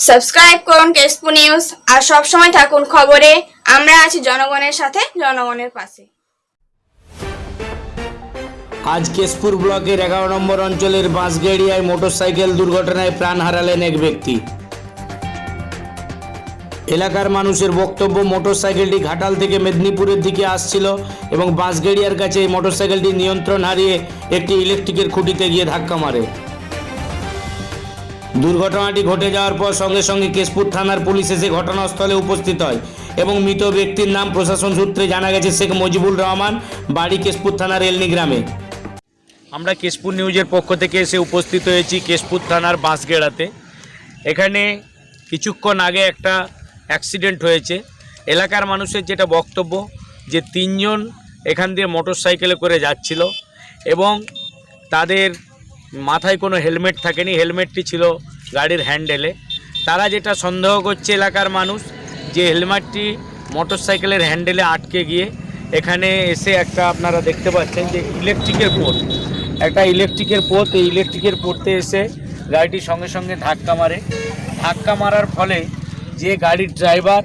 Subscribe করুন Keshpur news আর সব সময় থাকুন খবরে। আমরা আছি জনগণের সাথে, জনগণের পাশে। আজ কেশপুর ব্লকের 11 নম্বর অঞ্চলের বাঁশগেড়িয়ায় মোটরসাইকেল দুর্ঘটনায় প্রাণ হারালেন এক ব্যক্তি। এলাকার মানুষের বক্তব্য, মোটরসাইকেলটি ঘাটাল থেকে মেদিনীপুরের দিকে আসছিল এবং বাঁশগেড়িয়ার কাছে এই মোটরসাইকেলটি নিয়ন্ত্রণ হারিয়ে একটি ইলেকট্রিকের খুঁটিতে গিয়ে ধাক্কা মারে। দুর্ঘটনাটি ঘটে যাওয়ার পর সঙ্গে সঙ্গে কেশপুর থানার পুলিশ এসে ঘটনাস্থলে উপস্থিত হয় এবং মৃত ব্যক্তির নাম প্রশাসন সূত্রে জানা গেছে শেখ মুজিবুর রহমান, বাড়ি কেশপুর থানার এলনি গ্রামে। আমরা কেশপুর নিউজের পক্ষ থেকে এসে উপস্থিত হয়েছি কেশপুর থানার বাঁশগেড়াতে। এখানে কিছুক্ষণ আগে একটা অ্যাক্সিডেন্ট হয়েছে। এলাকার মানুষের যেটা বক্তব্য যে 3 জন এখান দিয়ে মোটরসাইকেলে করে যাচ্ছিল এবং তাদের মাথায় কোনো হেলমেট থাকেনি, হেলমেটটি ছিল গাড়ির হ্যান্ডেলে। তারা যেটা সন্দেহ করছে এলাকার মানুষ যে হেলমেটটি মোটরসাইকেলের হ্যান্ডেলে আটকে গিয়ে এখানে এসে একটা, আপনারা দেখতে পাচ্ছেন যে ইলেকট্রিকের পোল, একটা ইলেকট্রিকের পোত, এই ইলেকট্রিকের পোতে এসে গাড়িটি সঙ্গে সঙ্গে ধাক্কা মারে। ধাক্কা মারার ফলে যে গাড়ির ড্রাইভার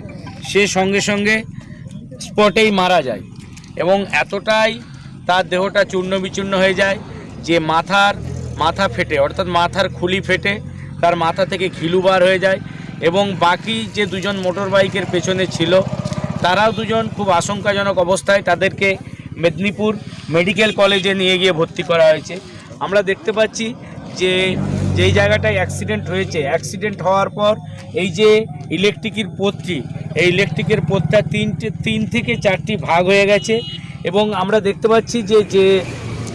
সে সঙ্গে সঙ্গে স্পটেই মারা যায় এবং এতটাই তার দেহটা চূর্ণ বিচূর্ণ হয়ে যায় যে মাথা ফেটে, অর্থাৎ মাথার খুলি ফেটে তার মাথা থেকে ঘিলু বার হয়ে যায় এবং বাকি যে 2 জন মোটর বাইকের পেছনে ছিল তারাও 2 জন খুব আশঙ্কাজনক অবস্থায়, তাদেরকে মেদিনীপুর মেডিকেল কলেজে নিয়ে গিয়ে ভর্তি করা হয়েছে। আমরা দেখতে পাচ্ছি যে যেই জায়গাটায় অ্যাক্সিডেন্ট হয়েছে, অ্যাক্সিডেন্ট হওয়ার পর এই যে ইলেকট্রিকের পোতটি, এই ইলেকট্রিকের পোতটা 3 থেকে 4টি ভাগ হয়ে গেছে এবং আমরা দেখতে পাচ্ছি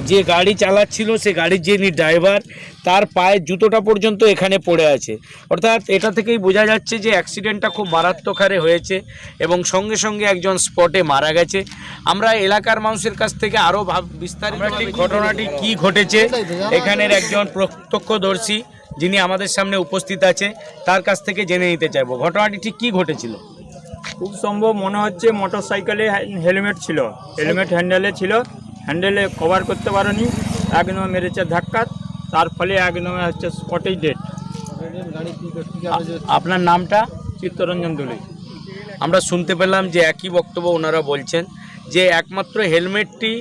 যে গাড়ি চালাচ্ছিল সে গাড়ির যিনি ড্রাইভার তার পায়ের জুতোটা পর্যন্ত এখানে পড়ে আছে। অর্থাৎ এটা থেকেই বোঝা যাচ্ছে যে অ্যাক্সিডেন্টটা খুব মারাত্মক হারে হয়েছে এবং সঙ্গে সঙ্গে একজন স্পটে মারা গেছে। আমরা এলাকার মানুষের কাছ থেকে আরও বিস্তারিত ঘটনাটি কি ঘটেছে এখানের একজন প্রত্যক্ষদর্শী যিনি আমাদের সামনে উপস্থিত আছে তার কাছ থেকে জেনে নিতে চাইব। ঘটনাটি ঠিক কী ঘটেছিল? খুব সম্ভব মনে হচ্ছে মোটর সাইকেলে হেলমেট ছিল, হেলমেট হ্যান্ডেলে ছিল, হ্যান্ডেলে কভার করতে পারেনি, একদম মেরেছে ধাক্কা, তার ফলে একদম হচ্ছে স্পটেই ডেড। আপনার নামটা? চিত্তরঞ্জন দোলে। আমরা শুনতে পেলাম যে একই বক্তব্য ওনারা বলছেন যে একমাত্র হেলমেটটি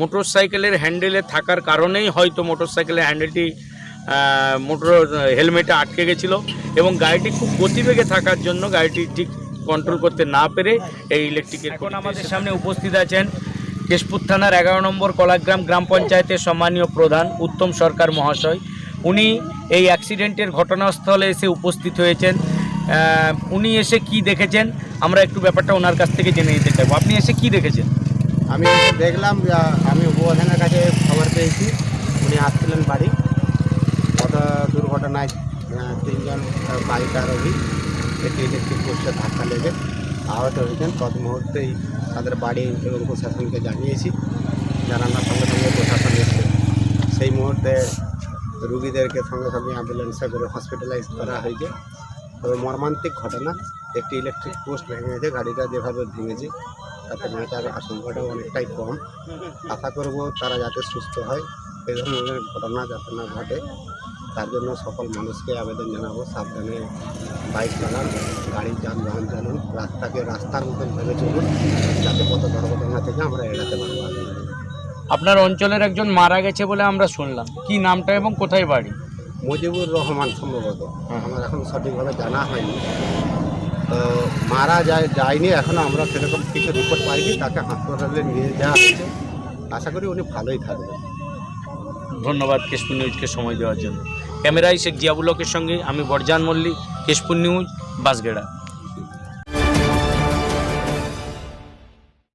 মোটরসাইকেলের হ্যান্ডেলে থাকার কারণেই হয়তো মোটরসাইকেলের হ্যান্ডেলটি হেলমেটে আটকে গেছিলো এবং গাড়িটি খুব গতিবেগে থাকার জন্য গাড়িটি ঠিক কন্ট্রোল করতে না পেরে এই ইলেকট্রিকের। এখন আমাদের সামনে উপস্থিত আছেন কেশপুর থানার 11 নম্বর কলাগ্রাম গ্রাম পঞ্চায়েতের সম্মানীয় প্রধান উত্তম সরকার মহাশয়। উনি এই অ্যাক্সিডেন্টের ঘটনাস্থলে এসে উপস্থিত হয়েছেন। উনি এসে কি দেখেছেন আমরা একটু ব্যাপারটা ওনার কাছ থেকে জেনে নিতে চাইব। আপনি এসে কি দেখেছেন? আমি দেখলাম, আমি উপপ্রধানের কাছে খবর পেয়েছি, উনি আসছিলেন বাড়ি। গত দুর্ঘটনায় 3 জন বাইক আরোহী একটি ইলেকট্রিক পোস্টে ধাক্কা লেগে আহত হয়েছেন। তৎ মুহূর্তেই তাদের বাড়ি এবং প্রশাসনকে জানিয়েছি, জানানোর সঙ্গে সঙ্গে প্রশাসন এসে সেই মুহূর্তে রুগীদেরকে সঙ্গে সঙ্গে অ্যাম্বুলেন্সে করে হসপিটালাইজ করা হয়েছে। তবে মর্মান্তিক ঘটনা, একটি ইলেকট্রিক পোস্ট ভেঙে গেছে, গাড়িটা যেভাবে ভেঙেছে তাতে বাঁচার আশঙ্কাটাও অনেকটাই কম। আশা করব তারা যাতে সুস্থ হয়, এই ধরনের ঘটনা যাতে না ঘটে তার জন্য সকল মানুষকে আবেদন জানাবো, সাবধানে বাইক চালান, গাড়ি যানবাহন চালান, রাস্তাকে রাস্তার মতন ভেবে চলুন যাতে কত দুর্ঘটনা থেকে আমরা এড়াতে পারবো। আপনার অঞ্চলের একজন মারা গেছে বলে আমরা শুনলাম, কি নামটা এবং কোথায় বাড়ি? মুজিবুর রহমান সম্ভবত, আমার এখন সঠিকভাবে জানা হয়নি। তো মারা যায়নি এখনও, আমরা সেরকম কিছু রিপোর্ট পাইনি। তাকে হাসপাতালে নিয়ে যাওয়া হয়েছে, আশা করি উনি ভালোই থাকবেন। ধন্যবাদ কেশপুর নিউজকে সময় দেওয়ার জন্য। ক্যামেরায় শেখ জিয়াবুল হকের সঙ্গে আমি বরজান মল্লিক, কেশপুর নিউজ, বাঁশগেড়া।